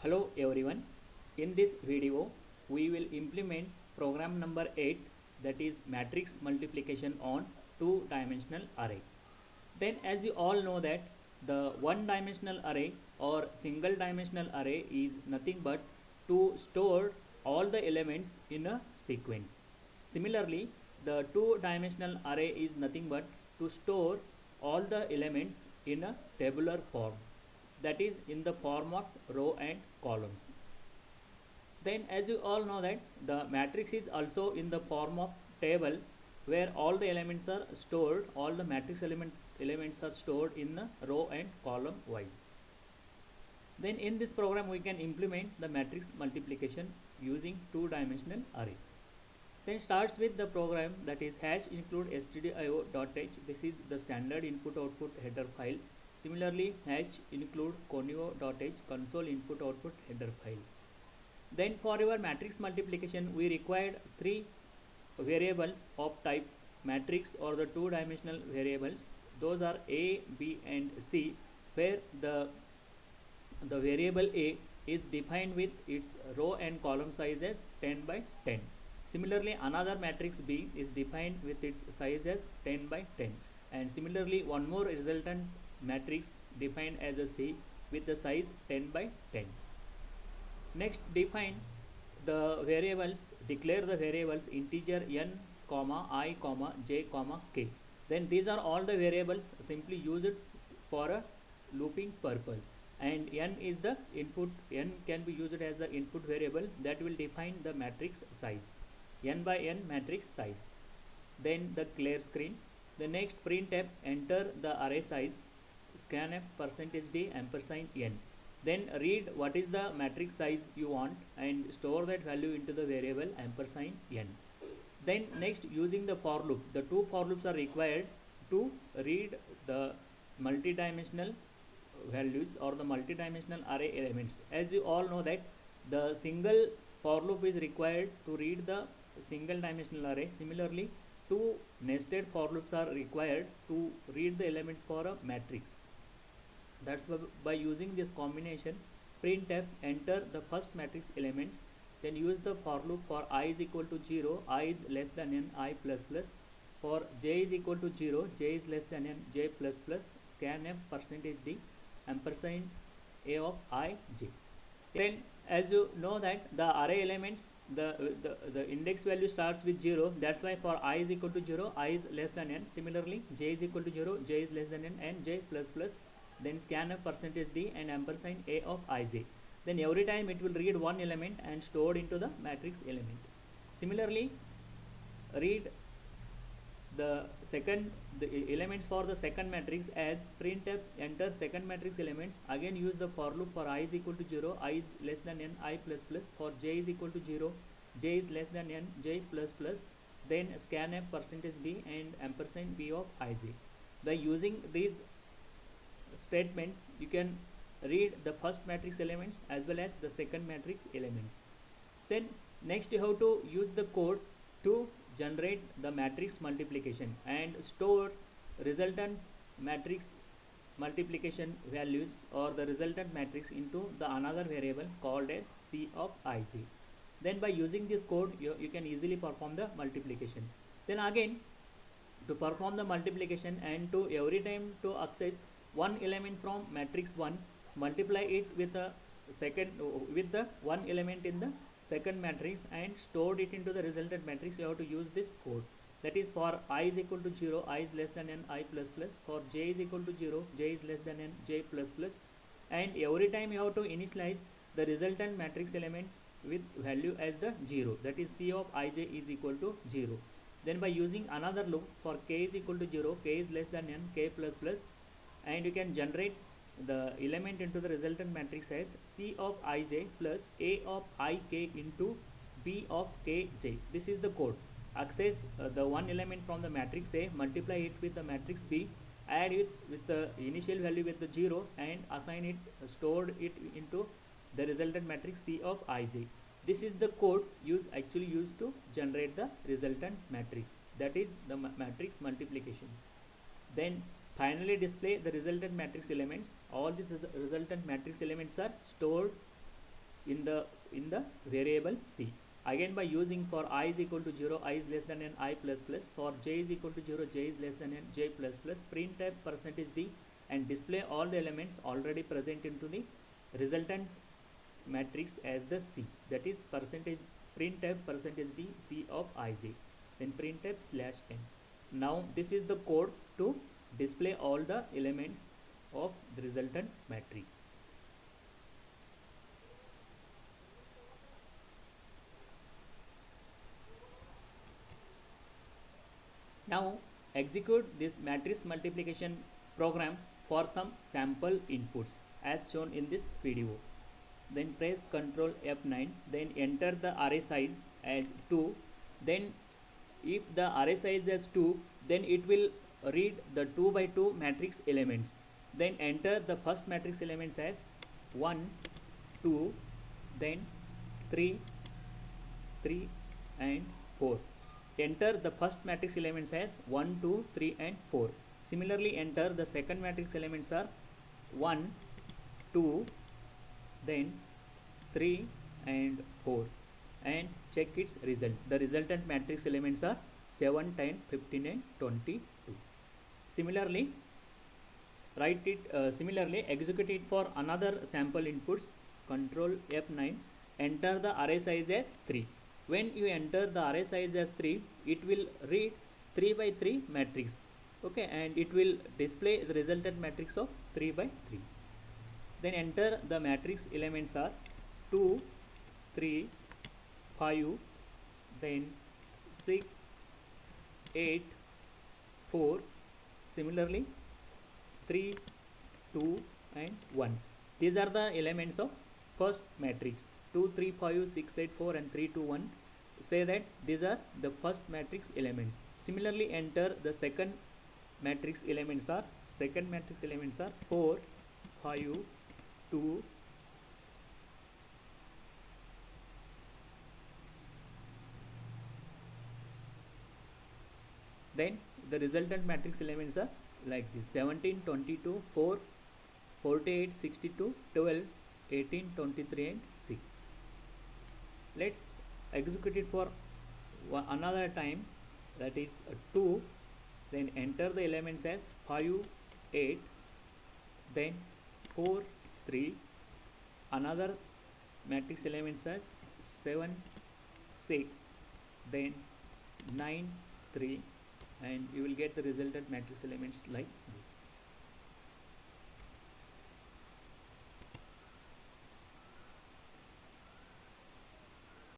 Hello everyone. In this video, we will implement program number 8, that is matrix multiplication on two-dimensional array. Then as you all know that the one-dimensional array or single-dimensional array is nothing but to store all the elements in a sequence. Similarly, the two-dimensional array is nothing but to store all the elements in a tabular form, that is in the form of row and columns. Then as you all know that the matrix is also in the form of table where all the elements are stored, all the matrix elements are stored in the row and column wise. Then in this program we can implement the matrix multiplication using two-dimensional array. Then starts with the program, that is hash include stdio.h. This is the standard input output header file. Similarly, hash include conio.h, console input output header file. Then for our matrix multiplication we required three variables of type matrix or the two-dimensional variables. Those are a, b and c, where the variable a is defined with its row and column size as 10 by 10. Similarly, another matrix b is defined with its size as 10 by 10, and similarly one more resultant matrix defined as a c with the size 10 by 10. Next, define the variables, declare the variables integer n, I, j, k. Then these are all the variables simply used for a looping purpose, and n is the input. N can be used as the input variable that will define the matrix size, n by n matrix size. Then the clear screen. The next, printf, enter the array size, scanf %d ampersand n. Then read what is the matrix size you want and store that value into the variable ampersand n. Then next, using the for loop, the two for loops are required to read the multidimensional values or the multidimensional array elements. As you all know that the single for loop is required to read the single dimensional array. Similarly, two nested for loops are required to read the elements for a matrix. That's by using this combination, printf, enter the first matrix elements, then use the for loop for I is equal to 0, I is less than n, I plus plus. For j is equal to 0, j is less than n, j plus plus. Scanf %d ampersand a of I, j. Then as you know that the array elements, the index value starts with 0. That's why for I is equal to 0, I is less than n. Similarly, j is equal to 0, j is less than n, and j plus plus. Then scanf %d and ampersand a of ij. Then every time it will read one element and stored into the matrix element. Similarly, read the elements for the second matrix as printf, enter second matrix elements. Again use the for loop for I is equal to 0, I is less than n, I plus plus. For j is equal to 0, j is less than n, j plus plus. Then scanf %d and ampersand b of ij. By using these statements, you can read the first matrix elements as well as the second matrix elements. Then next you have to use the code to generate the matrix multiplication and store resultant matrix multiplication values or the resultant matrix into the another variable called as c of ij. Then by using this code you can easily perform the multiplication. Then again, to perform the multiplication and to every time to access one element from matrix 1, multiply it with the one element in the second matrix and stored it into the resultant matrix. You have to use this code. That is, for I is equal to 0, I is less than n, I plus plus. For j is equal to 0, j is less than n, j plus plus. And every time you have to initialize the resultant matrix element with value as the 0. That is, c of ij is equal to 0. Then by using another loop for k is equal to 0, k is less than n, k plus plus, and you can generate the element into the resultant matrix as c of ij plus a of ik into b of kj. This is the code. Access the one element from the matrix A, multiply it with the matrix B, add it with the initial value with the 0 and assign it, stored it into the resultant matrix c of ij. This is the code actually used to generate the resultant matrix, that is the matrix multiplication. Then finally display the resultant matrix elements. All these resultant matrix elements are stored in the variable c. Again, by using for I is equal to 0, I is less than n, I plus plus, for j is equal to 0, j is less than n, j plus plus, printf percentage d and display all the elements already present into the resultant matrix as the c, that is percentage printf percentage d c of ij, then printf slash n. Now this is the code to display all the elements of the resultant matrix. Now execute this matrix multiplication program for some sample inputs as shown in this video. Then press Ctrl F9, then enter the array size as 2. Then if the array size is 2, then it will read the 2 by 2 matrix elements. Then enter the first matrix elements as 1, 2, then 3, 3 and 4. Enter the first matrix elements as 1, 2, 3 and 4. Similarly, enter the second matrix elements are 1, 2, then 3 and 4 and check its result. The resultant matrix elements are 7, 10, 15 and 22. Similarly, similarly execute it for another sample inputs. Ctrl F9, enter the array size as 3. When you enter the array size as 3, it will read 3 by 3 matrix, okay, and it will display the resultant matrix of 3 by 3. Then enter the matrix elements are 2, 3, 5, then 6, 8, 4, similarly 3, 2 and 1. These are the elements of first matrix. 2, 3, 5, 6, 8, 4 and 3, 2, 1. Say that these are the first matrix elements. Similarly, enter the second matrix elements are 4, 5, 2, then the resultant matrix elements are like this: 17, 22, 4, 48, 62, 12, 18, 23 and 6. Let's execute it for another time, that is 2. Then enter the elements as 5, 8, then 4, 3, another matrix elements as 7, 6, then 9, 3, and you will get the resultant matrix elements like this.